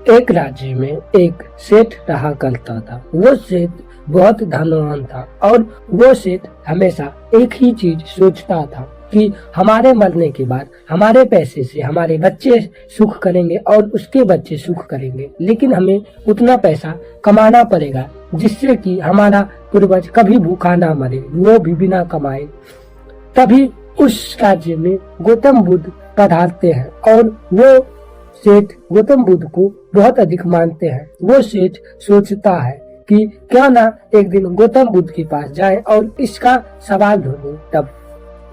एक राज्य में एक सेठ रहा करता था। वो सेठ बहुत धनवान था और वो सेठ हमेशा एक ही चीज सोचता था कि हमारे मरने के बाद हमारे पैसे से हमारे बच्चे सुख करेंगे और उसके बच्चे सुख करेंगे, लेकिन हमें उतना पैसा कमाना पड़ेगा जिससे कि हमारा पूर्वज कभी भूखा ना मरे, वो भी बिना कमाए। तभी उस राज्य में गौतम बुद्ध पधारते हैं और वो सेठ गौतम बुद्ध को बहुत अधिक मानते हैं। वो सेठ सोचता है कि क्यों ना एक दिन गौतम बुद्ध के पास जाए और इसका सवाल ढूंढे। तब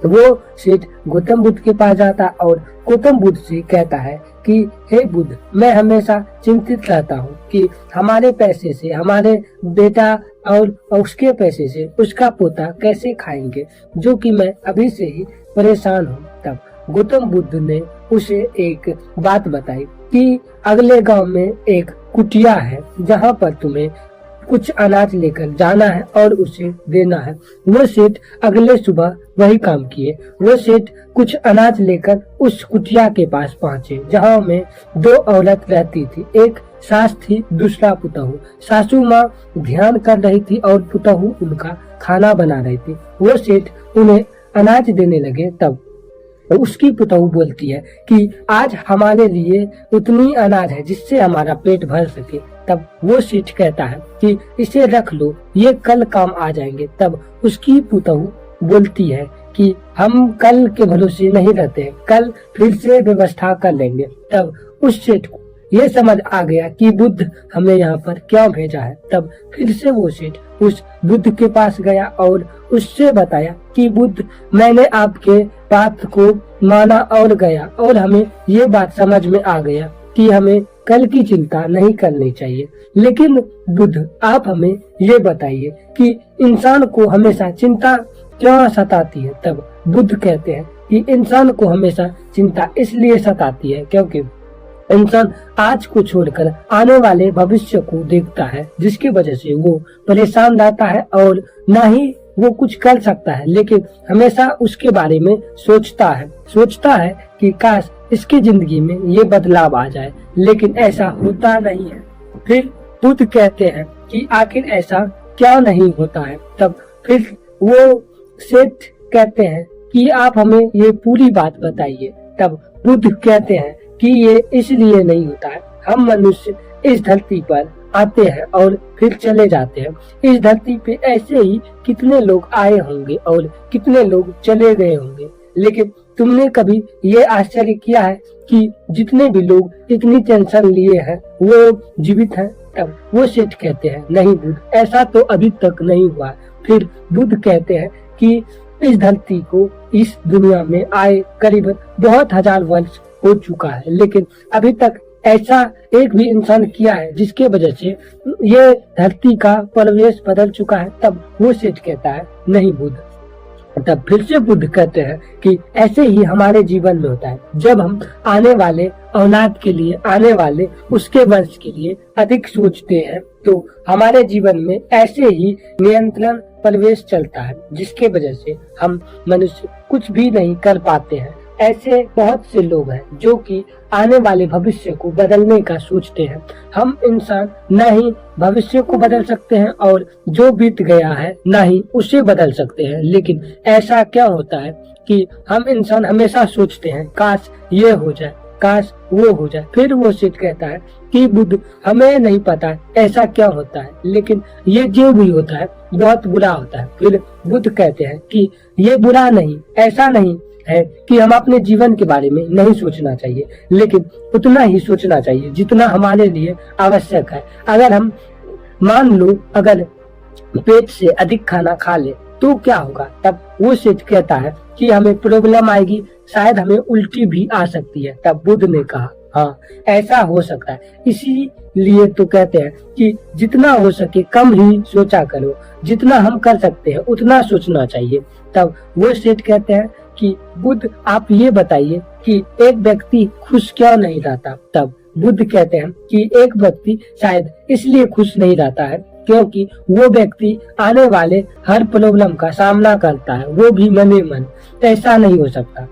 वो सेठ गौतम बुद्ध के पास जाता और गौतम बुद्ध से कहता है कि हे बुद्ध, मैं हमेशा चिंतित रहता हूँ कि हमारे पैसे से हमारे बेटा और उसके पैसे से उसका पोता कैसे खाएंगे, जो कि मैं अभी से ही परेशान हूँ। तब गौतम बुद्ध ने उसे एक बात बताई कि अगले गांव में एक कुटिया है जहाँ पर तुम्हें कुछ अनाज लेकर जाना है और उसे देना है। वो सेठ अगले सुबह वही काम किए। वो सेठ कुछ अनाज लेकर उस कुटिया के पास पहुँचे जहाँ में दो औरत रहती थी, एक सास थी, दूसरा पुतहू। सासू माँ ध्यान कर रही थी और पुतहू उनका खाना बना रही थी। वो सेठ उन्हें अनाज देने लगे। तब उसकी पुतहू बोलती है कि आज हमारे लिए उतनी अनाज है जिससे हमारा पेट भर सके। तब वो सेठ कहता है कि इसे रख लो, ये कल काम आ जाएंगे। तब उसकी पुतहू बोलती है कि हम कल के भरोसे नहीं रहते हैं, कल फिर से व्यवस्था कर लेंगे। तब उस सेठ को ये समझ आ गया कि बुद्ध हमें यहाँ पर क्यों भेजा है। तब फिर से वो सेठ उस बुद्ध के पास गया और उससे बताया कि बुद्ध, मैंने आपके बात को माना और गया और हमें ये बात समझ में आ गया कि हमें कल की चिंता नहीं करनी चाहिए। लेकिन बुद्ध, आप हमें ये बताइए कि इंसान को हमेशा चिंता क्यों सताती है। तब बुद्ध कहते हैं कि इंसान को हमेशा चिंता इसलिए सताती है क्योंकि इंसान आज को छोड़कर आने वाले भविष्य को देखता है, जिसकी वजह से वो परेशान रहता है और ना ही वो कुछ कर सकता है, लेकिन हमेशा उसके बारे में सोचता है कि काश इसकी जिंदगी में ये बदलाव आ जाए, लेकिन ऐसा होता नहीं है। फिर बुद्ध कहते हैं कि आखिर ऐसा क्या नहीं होता है। तब फिर वो सेठ कहते हैं कि आप हमें ये पूरी बात बताइए। तब बुद्ध कहते हैं कि ये इसलिए नहीं होता है, हम मनुष्य इस धरती पर आते हैं और फिर चले जाते हैं। इस धरती पे ऐसे ही कितने लोग आए होंगे और कितने लोग चले गए होंगे, लेकिन तुमने कभी ये आश्चर्य किया है कि जितने भी लोग इतनी टेंशन लिए हैं वो जीवित हैं। तब वो सेठ कहते हैं नहीं बुद्ध, ऐसा तो अभी तक नहीं हुआ। फिर बुद्ध कहते हैं कि इस धरती को इस दुनिया में आए करीब बहुत हजार वर्ष हो चुका है, लेकिन अभी तक ऐसा एक भी इंसान किया है जिसके वजह से ये धरती का परिवेश बदल चुका है। तब वो सेठ कहता है नहीं बुद्ध। तब फिर से बुद्ध कहते हैं कि ऐसे ही हमारे जीवन में होता है, जब हम आने वाले औलाद के लिए, आने वाले उसके वंश के लिए अधिक सोचते हैं तो हमारे जीवन में ऐसे ही नियंत्रण परिवेश चलता है, जिसके वजह से हम मनुष्य कुछ भी नहीं कर पाते हैं। ऐसे बहुत से लोग हैं जो कि आने वाले भविष्य को बदलने का सोचते हैं। हम इंसान न ही भविष्य को बदल सकते हैं और जो बीत गया है न ही उसे बदल सकते हैं, लेकिन ऐसा क्या होता है कि हम इंसान हमेशा सोचते हैं काश ये हो जाए, काश वो हो जाए। फिर वो सेठ कहता है कि बुद्ध, हमें नहीं पता ऐसा क्या होता है, लेकिन ये जो भी होता है बहुत बुरा होता है। फिर बुद्ध कहते हैं कि ये बुरा नहीं, ऐसा नहीं है कि हम अपने जीवन के बारे में नहीं सोचना चाहिए, लेकिन उतना ही सोचना चाहिए जितना हमारे लिए आवश्यक है। अगर हम मान लो अगर पेट से अधिक खाना खा ले तो क्या होगा। तब वो सेठ कहता है कि हमें प्रॉब्लम आएगी, शायद हमें उल्टी भी आ सकती है। तब बुद्ध ने कहा हाँ ऐसा हो सकता है, इसीलिए तो कहते हैं कि जितना हो सके कम ही सोचा करो, जितना हम कर सकते हैं उतना सोचना चाहिए। तब वो सेठ कहते हैं कि बुद्ध, आप ये बताइए कि एक व्यक्ति खुश क्यों नहीं रहता। तब बुद्ध कहते हैं कि एक व्यक्ति शायद इसलिए खुश नहीं रहता है क्योंकि वो व्यक्ति आने वाले हर प्रॉब्लम का सामना करता है, वो भी मने मन। ऐसा नहीं हो सकता।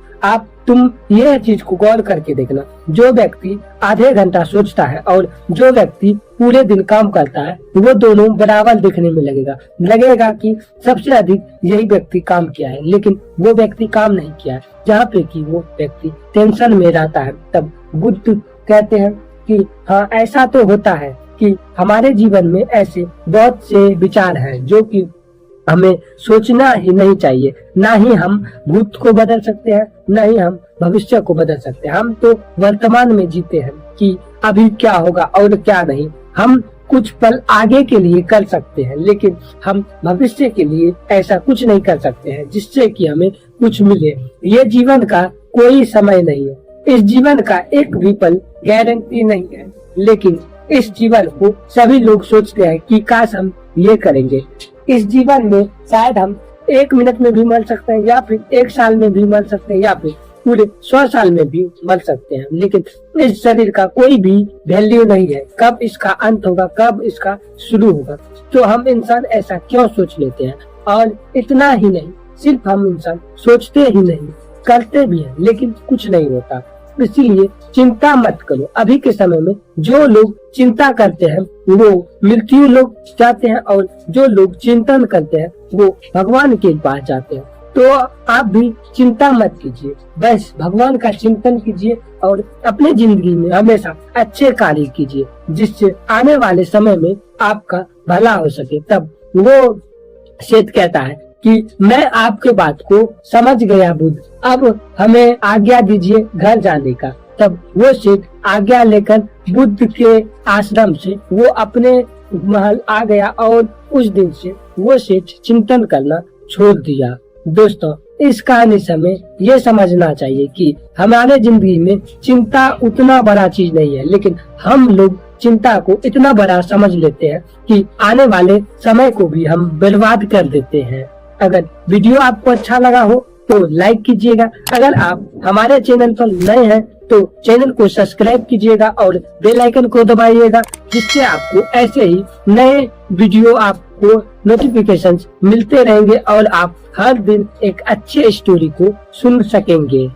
तुम यह चीज को गौर करके देखना, जो व्यक्ति आधे घंटा सोचता है और जो व्यक्ति पूरे दिन काम करता है, वो दोनों बराबर दिखने में लगेगा कि सबसे अधिक यही व्यक्ति काम किया है, लेकिन वो व्यक्ति काम नहीं किया है। जहाँ पे कि वो व्यक्ति टेंशन में रहता है, तब बुद्ध कहते हैं कि हाँ, ऐसा तो होता है कि हमारे जीवन में ऐसे बहुत से विचार हैं जो कि हमें सोचना ही नहीं चाहिए। ना ही हम भूत को बदल सकते हैं, ना ही हम भविष्य को बदल सकते हैं। हम तो वर्तमान में जीते हैं कि अभी क्या होगा और क्या नहीं। हम कुछ पल आगे के लिए कर सकते हैं, लेकिन हम भविष्य के लिए ऐसा कुछ नहीं कर सकते हैं जिससे कि हमें कुछ मिले। ये जीवन का कोई समय नहीं है, इस जीवन का एक भी पल गारंटी नहीं है, लेकिन इस जीवन को सभी लोग सोचते हैं कि काश हम ये करेंगे। इस जीवन में शायद हम 1 मिनट में भी मर सकते हैं, या फिर 1 साल में भी मर सकते हैं, या फिर पूरे 100 साल में भी मर सकते हैं, लेकिन इस शरीर का कोई भी वैल्यू नहीं है। कब इसका अंत होगा, कब इसका शुरू होगा। तो हम इंसान ऐसा क्यों सोच लेते हैं। और इतना ही नहीं, सिर्फ हम इंसान सोचते ही नहीं, करते भी हैं, लेकिन कुछ नहीं होता। इसीलिए चिंता मत करो। अभी के समय में जो लोग चिंता करते हैं वो मृत्यु लोग जाते हैं, और जो लोग चिंतन करते हैं वो भगवान के पास जाते हैं। तो आप भी चिंता मत कीजिए, बस भगवान का चिंतन कीजिए और अपने जिंदगी में हमेशा अच्छे कार्य कीजिए, जिससे आने वाले समय में आपका भला हो सके। तब वो सेठ कहता है कि मैं आपके बात को समझ गया बुद्ध, अब हमें आज्ञा दीजिए घर जाने का। तब वो सेठ आज्ञा लेकर बुद्ध के आश्रम से वो अपने महल आ गया, और उस दिन से वो सेठ चिंतन करना छोड़ दिया। दोस्तों, इस कहानी से हमें ये समझना चाहिए कि हमारे जिंदगी में चिंता उतना बड़ा चीज नहीं है, लेकिन हम लोग चिंता को इतना बड़ा समझ लेते हैं कि आने वाले समय को भी हम बर्बाद कर देते हैं। अगर वीडियो आपको अच्छा लगा हो तो लाइक कीजिएगा। अगर आप हमारे चैनल पर नए हैं तो चैनल को सब्सक्राइब कीजिएगा और बेल आइकन को दबाइएगा, जिससे आपको ऐसे ही नए वीडियो आपको नोटिफिकेशंस मिलते रहेंगे और आप हर दिन एक अच्छे स्टोरी को सुन सकेंगे।